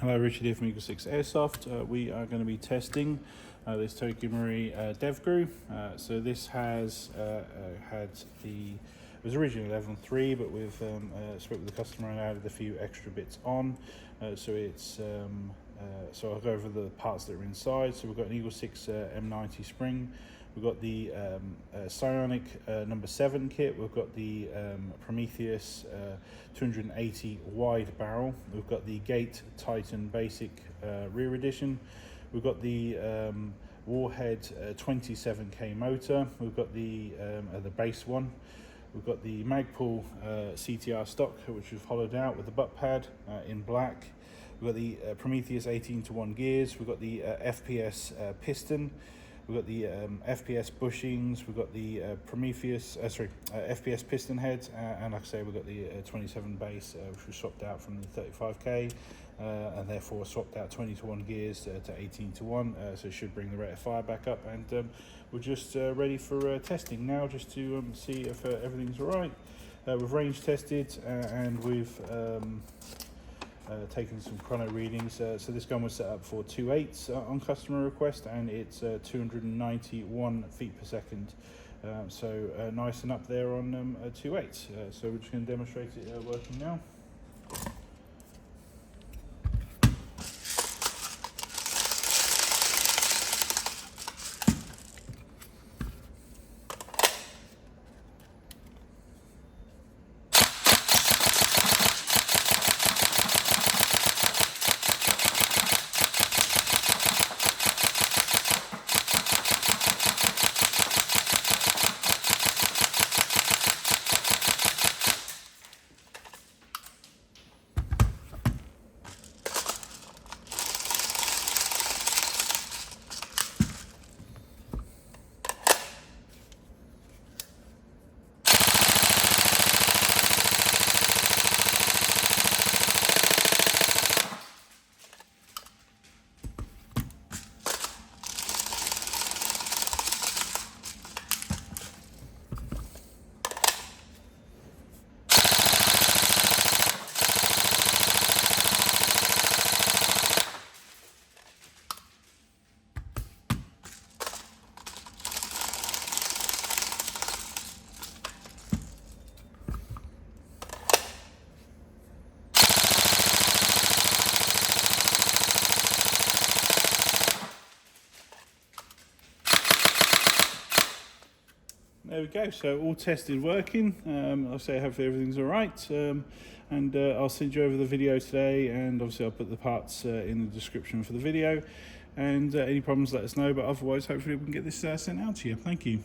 Hello, Richard here from Eagle 6 Airsoft. We are going to be testing this Tokimori Devgru. So this has it was originally level 3, but we've spoke with the customer and added a few extra bits on. So I'll go over the parts that are inside. So we've got an Eagle 6 M90 spring. We've got the Psionic No7 Kit. We've got the Prometheus 280 wide barrel. We've got the Gate Titan Basic rear edition. We've got the Warhead 27K motor. We've got the base one. We've got the Magpul CTR stock, which we've hollowed out with the butt pad in black. We've got the Prometheus 18:1 gears. We've got the FPS piston. We've got the FPS bushings. We've got the FPS piston heads, and like I say, we've got the 27 base, which we swapped out from the 35K, and therefore swapped out 20:1 gears to 18:1. So it should bring the rate of fire back up, and we're just ready for testing now, just to see if everything's all right. We've range tested, and we've taken some chrono readings. So this gun was set up for 2.8s on customer request, and it's 291 feet per second. So nice and up there on 2.8s. So we're just going to demonstrate it working now. There we go, so all tested working. I'll say hopefully everything's all right, and I'll send you over the video today, and obviously I'll put the parts in the description for the video, and any problems let us know, but otherwise hopefully we can get this sent out to you. Thank you.